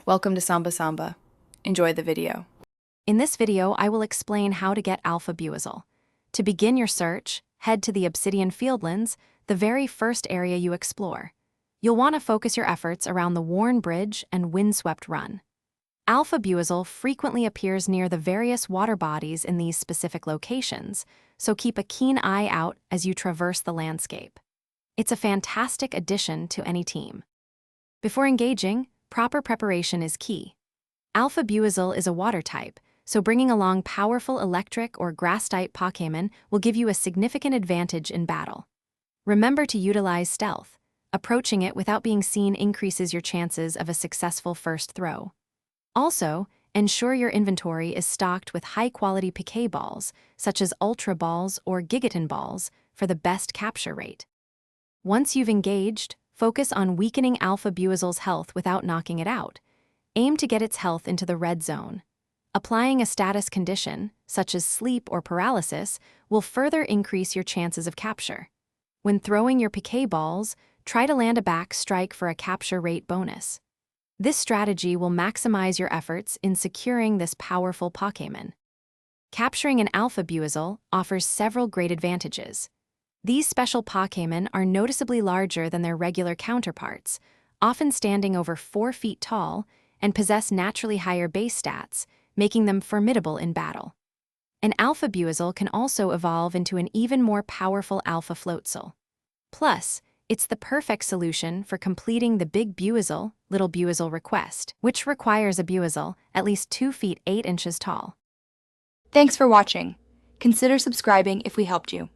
Welcome to Samba Samba. Enjoy the video. In this video, I will explain how to get Alpha Buizel. To begin your search, head to the Obsidian Fieldlands, the very first area you explore. You'll want to focus your efforts around the Worn Bridge and Windswept Run. Alpha Buizel frequently appears near the various water bodies in these specific locations, so keep a keen eye out as you traverse the landscape. It's a fantastic addition to any team. Before engaging, proper preparation is key. Alpha Buizel is a water type, so bringing along powerful electric or grass-type Pokémon will give you a significant advantage in battle. Remember to utilize stealth. Approaching it without being seen increases your chances of a successful first throw. Also, ensure your inventory is stocked with high-quality Pokéballs, such as Ultra Balls or Gigaton Balls, for the best capture rate. Once you've engaged, focus on weakening Alpha Buizel's health without knocking it out. Aim to get its health into the red zone. Applying a status condition, such as sleep or paralysis, will further increase your chances of capture. When throwing your Pokéballs, try to land a back strike for a capture rate bonus. This strategy will maximize your efforts in securing this powerful Pokémon. Capturing an Alpha Buizel offers several great advantages. These special Pokémon are noticeably larger than their regular counterparts, often standing over 4 feet tall, and possess naturally higher base stats, making them formidable in battle. An Alpha Buizel can also evolve into an even more powerful Alpha Floatzel. Plus, it's the perfect solution for completing the Big Buizel, Little Buizel request, which requires a Buizel at least 2 feet 8 inches tall. Thanks for watching. Consider subscribing if we helped you.